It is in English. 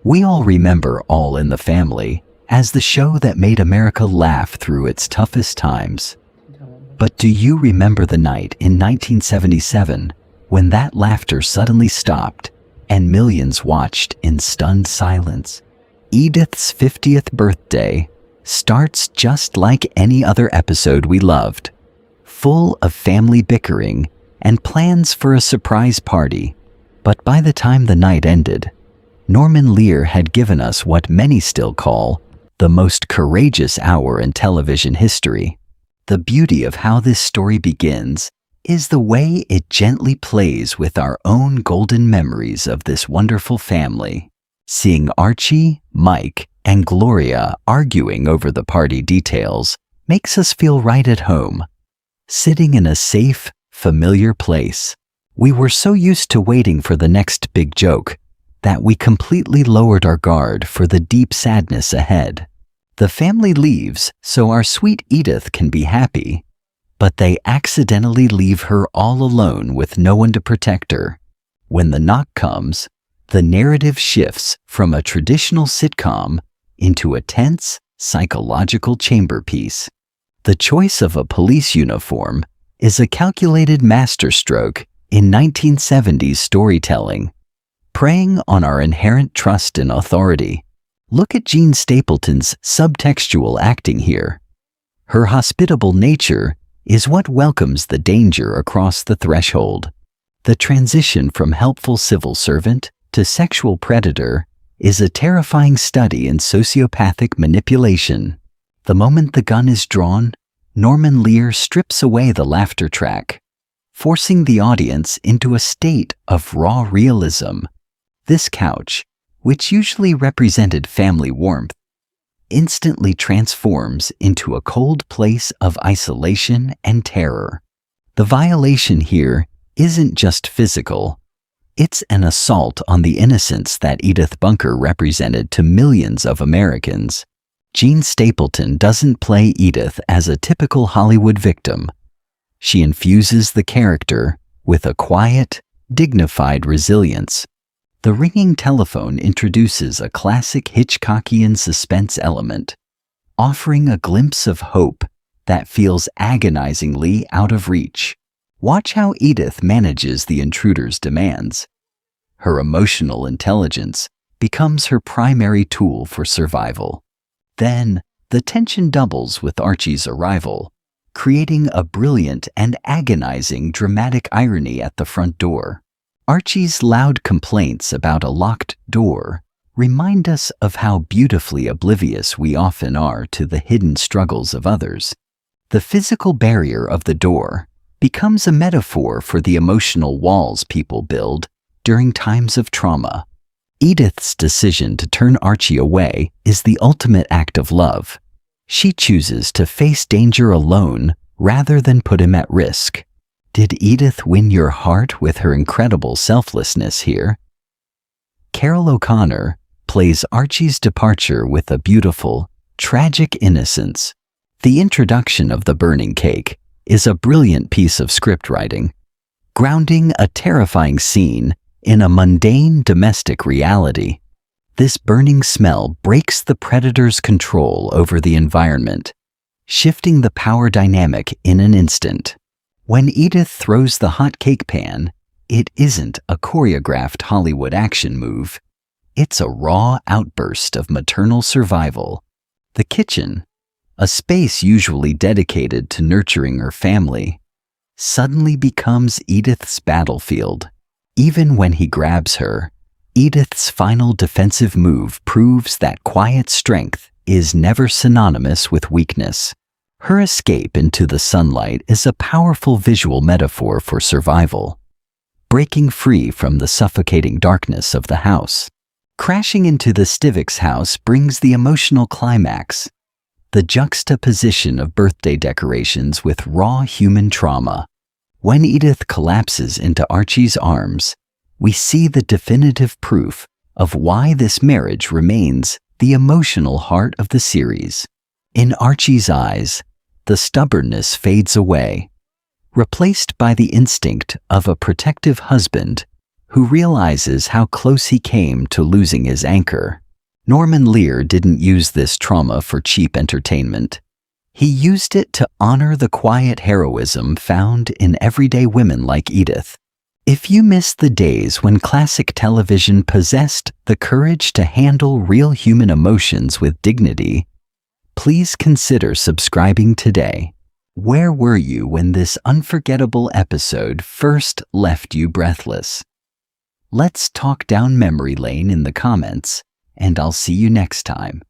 We all remember All in the Family as the show that made America laugh through its toughest times. But do you remember the night in 1977 when that laughter suddenly stopped and millions watched in stunned silence? Edith's 50th birthday starts just like any other episode we loved, full of family bickering and plans for a surprise party. But by the time the night ended, Norman Lear had given us what many still call the most courageous hour in television history. The beauty of how this story begins is the way it gently plays with our own golden memories of this wonderful family. Seeing Archie, Mike, and Gloria arguing over the party details makes us feel right at home, sitting in a safe, familiar place. We were so used to waiting for the next big joke that we completely lowered our guard for the deep sadness ahead. The family leaves so our sweet Edith can be happy, but they accidentally leave her all alone with no one to protect her. When the knock comes, the narrative shifts from a traditional sitcom into a tense, psychological chamber piece. The choice of a police uniform is a calculated masterstroke in 1970s storytelling, preying on our inherent trust in authority. Look at Jean Stapleton's subtextual acting here. Her hospitable nature is what welcomes the danger across the threshold. The transition from helpful civil servant to sexual predator is a terrifying study in sociopathic manipulation. The moment the gun is drawn, Norman Lear strips away the laughter track, forcing the audience into a state of raw realism. This couch, which usually represented family warmth, instantly transforms into a cold place of isolation and terror. The violation here isn't just physical. It's an assault on the innocence that Edith Bunker represented to millions of Americans. Jean Stapleton doesn't play Edith as a typical Hollywood victim. She infuses the character with a quiet, dignified resilience. The ringing telephone introduces a classic Hitchcockian suspense element, offering a glimpse of hope that feels agonizingly out of reach. Watch how Edith manages the intruder's demands. Her emotional intelligence becomes her primary tool for survival. Then, the tension doubles with Archie's arrival, creating a brilliant and agonizing dramatic irony at the front door. Archie's loud complaints about a locked door remind us of how beautifully oblivious we often are to the hidden struggles of others. The physical barrier of the door becomes a metaphor for the emotional walls people build during times of trauma. Edith's decision to turn Archie away is the ultimate act of love. She chooses to face danger alone rather than put him at risk. Did Edith win your heart with her incredible selflessness here? Carol O'Connor plays Archie's departure with a beautiful, tragic innocence. The introduction of the burning cake is a brilliant piece of script writing, grounding a terrifying scene in a mundane domestic reality. This burning smell breaks the predator's control over the environment, shifting the power dynamic in an instant. When Edith throws the hot cake pan, it isn't a choreographed Hollywood action move. It's a raw outburst of maternal survival. The kitchen, a space usually dedicated to nurturing her family, suddenly becomes Edith's battlefield. Even when he grabs her, Edith's final defensive move proves that quiet strength is never synonymous with weakness. Her escape into the sunlight is a powerful visual metaphor for survival, breaking free from the suffocating darkness of the house. Crashing into the Stivics house brings the emotional climax, the juxtaposition of birthday decorations with raw human trauma. When Edith collapses into Archie's arms, we see the definitive proof of why this marriage remains the emotional heart of the series. In Archie's eyes, the stubbornness fades away, replaced by the instinct of a protective husband who realizes how close he came to losing his anchor. Norman Lear didn't use this trauma for cheap entertainment. He used it to honor the quiet heroism found in everyday women like Edith. If you miss the days when classic television possessed the courage to handle real human emotions with dignity, please consider subscribing today. Where were you when this unforgettable episode first left you breathless? Let's talk down memory lane in the comments, and I'll see you next time.